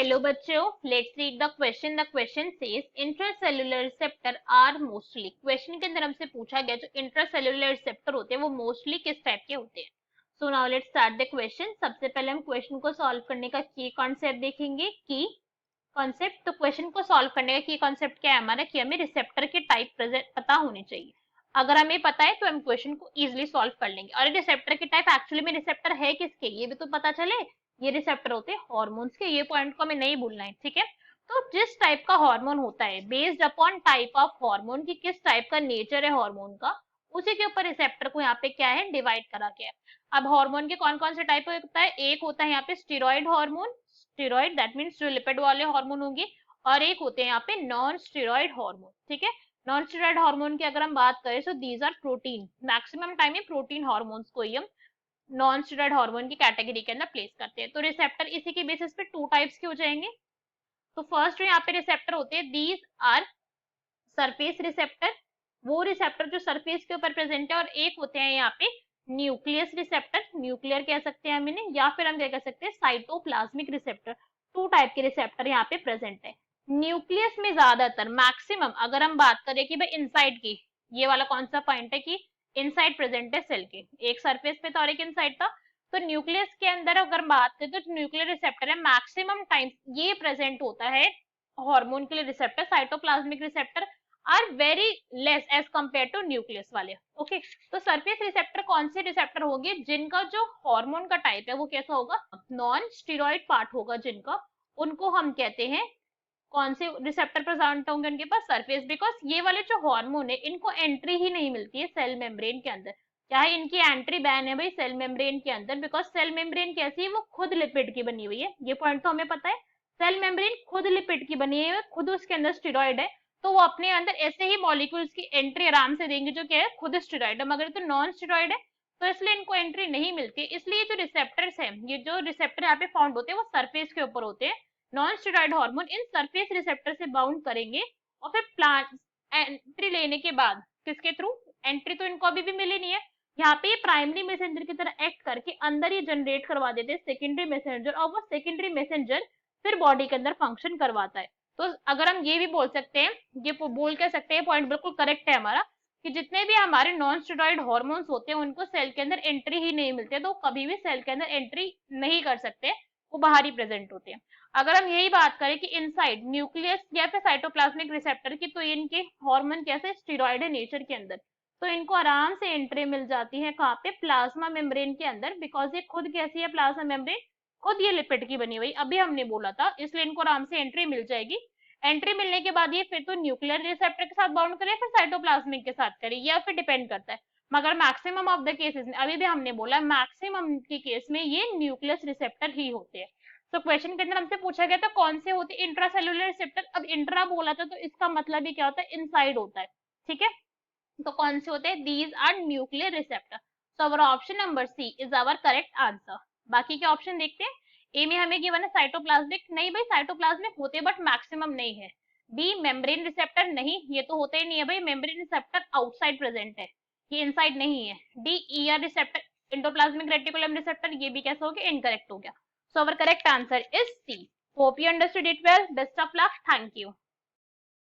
Hello बच्चों, let's read the question. The question says intracellular receptor are mostly. Question के अंदर हमसे पूछा गया जो इंट्रासेल्युलर रिसेप्टर होते हैं वो मोस्टली किस टाइप के होते हैं। So now let's start the question. सबसे पहले हम क्वेश्चन को सॉल्व करने का की कॉन्सेप्ट देखेंगे। की कॉन्सेप्ट, तो क्वेश्चन को सॉल्व करने का की कॉन्सेप्ट क्या है हमारा, कि हमें रिसेप्टर के टाइप पता होने चाहिए। अगर हमें पता है तो हम क्वेश्चन को इजीली सॉल्व कर लेंगे। और रिसेप्टर के टाइप एक्चुअली में रिसेप्टर है किसके, ये भी तो पता चले। ये रिसेप्टर होते हैं हॉर्मोन्स के, ये पॉइंट को हमें नहीं भूलना है, ठीक है। तो जिस टाइप का हार्मोन होता है, based upon type of hormone, की किस टाइप का नेचर है हार्मोन का, उसी के ऊपर रिसेप्टर को यहाँ पे क्या है, डिवाइड करा गया है। अब हार्मोन के कौन कौन से टाइप होता है, एक होता है यहाँ पे steroid hormone, steroid that means जो लिपिड वाले हार्मोन होंगे, और एक होते हैं यहाँ पे नॉन स्टेरॉइड हार्मोन, ठीक है। नॉन स्टेरॉइड हार्मोन की अगर हम बात करें तो these are protein, maximum time में प्रोटीन हार्मोन्स को ही हम नॉन स्टेरॉइड हार्मोन की कैटेगरी के अंदर प्लेस करते हैं। तो रिसेप्टर इसी के बेसिस पे टू टाइप्स के हो जाएंगे। तो फर्स्ट जो यहाँ पे रिसेप्टर होते हैं, दीज आर सरफेस रिसेप्टर, वो रिसेप्टर जो सरफेस के ऊपर प्रेजेंट है, और एक होते हैं यहाँ पे न्यूक्लियस रिसेप्टर, न्यूक्लियर कह सकते हैं हम इन्हें, या फिर हम क्या कह सकते हैं साइटोप्लाज्मिक रिसेप्टर। टू टाइप के रिसेप्टर यहाँ पे प्रेजेंट है। न्यूक्लियस में ज्यादातर मैक्सिमम अगर हम बात करें कि भाई इनसाइड की, ये वाला कौन सा पॉइंट है कि इनसाइड प्रेजेंट है सेल के, एक सरफेस पे था और एक इनसाइड था। तो न्यूक्लियस के अंदर अगर बात करें तो न्यूक्लियर रिसेप्टर है, मैक्सिमम टाइम ये प्रेजेंट होता है हार्मोन के लिए receptor. Cytoplasmic receptor are very less as compare to nucleus वाले, ओके। तो सरफेस रिसेप्टर कौन से रिसेप्टर होंगे, जिनका जो हार्मोन का टाइप है वो कैसा होगा, नॉन स्टेरॉइड पार्ट होगा जिनका, उनको हम कहते हैं, कौन से रिसेप्टर प्रेजेंट होंगे उनके पास, सरफेस। बिकॉज ये वाले जो हार्मोन है इनको एंट्री ही नहीं मिलती है सेल मेम्ब्रेन के अंदर, चाहे इनकी एंट्री बैन है भाई सेल मेम्ब्रेन के अंदर। बिकॉज सेल मेम्ब्रेन कैसी है, वो खुद लिपिड की बनी हुई है, ये पॉइंट तो हमें पता है। सेल मेम्ब्रेन खुद लिपिड की बनी है, खुद उसके अंदर स्टेरॉइड है, तो वो अपने अंदर ऐसे ही मॉलिक्यूल्स की एंट्री आराम से देंगे जो क्या है, खुद स्टेरॉइड है। मगर तो नॉन स्टेरॉइड है तो इसलिए इनको एंट्री नहीं मिलती। इसलिए जो रिसेप्टर्स है, ये जो रिसेप्टर यहाँ पे फाउंड होते हैं वो सरफेस के ऊपर होते हैं। Non steroid hormone in surface receptor से बाउंड करेंगे, और फिर प्लांट एंट्री लेने के बाद किसके थ्रू, एंट्री तो इनको अभी भी मिली नहीं है, यहाँ पे प्राइमरी मैसेंजर की तरह एक्ट करके अंदर ही जनरेट करवा देते हैं सेकेंडरी मैसेंजर, और वो सेकेंडरी मैसेंजर फिर बॉडी के अंदर फंक्शन करवाता है। तो अगर हम ये भी बोल सकते हैं, ये बोल कह सकते हैं, पॉइंट बिल्कुल करेक्ट है हमारा, कि जितने भी हमारे नॉन स्टेरॉइड हार्मोन्स होते हैं उनको सेल के अंदर एंट्री ही नहीं मिलती है, तो कभी भी सेल के अंदर एंट्री नहीं कर सकते, वो बाहर ही प्रेजेंट होते हैं। अगर हम यही बात करें कि इनसाइड न्यूक्लियस या फिर साइटोप्लाज्मिक रिसेप्टर की, तो इनके हार्मोन कैसे स्टेरॉइड है नेचर के अंदर, तो इनको आराम से एंट्री मिल जाती है कहाँ पे, प्लाज्मा मेम्ब्रेन के अंदर। बिकॉज ये खुद कैसी है प्लाज्मा मेम्ब्रेन, खुद ये लिपिड की बनी हुई, अभी हमने बोला था, इसलिए इनको आराम से एंट्री मिल जाएगी। एंट्री मिलने के बाद ये फिर तो न्यूक्लियर रिसेप्टर के साथ बाउंड करे, फिर साइटोप्लाज्मिक के साथ करे, या फिर डिपेंड करता है। मगर मैक्सिमम ऑफ द केसेस में, अभी भी हमने बोला मैक्सिमम के केस में ये न्यूक्लियस रिसेप्टर ही होते हैं। तो क्वेश्चन के अंदर हमसे पूछा गया था कौन से होते हैं इंट्रासेल्युलर रिसेप्टर। अब इंट्रा बोला था तो इसका मतलब ही क्या होता है, इनसाइड होता है, ठीक है। तो कौन से होते हैं, these are nuclear receptor. So our option number C is our correct answer. बाकी के ऑप्शन देखते हैं। ए में हमें गिवन है साइटोप्लाज्मिक, नहीं भाई साइटोप्लाज्मिक होते बट मैक्सिमम नहीं है। बी मेम्ब्रेन रिसेप्टर, नहीं ये तो होते ही नहीं है भाई, मेम्ब्रेन रिसेप्टर आउटसाइड प्रेजेंट है, ये इनसाइड नहीं है। D ER receptor, endoplasmic reticulum receptor, ये भी कैसा हो गया, इनकरेक्ट हो गया। So our correct answer is C. Hope you understood it well, best of luck, thank you.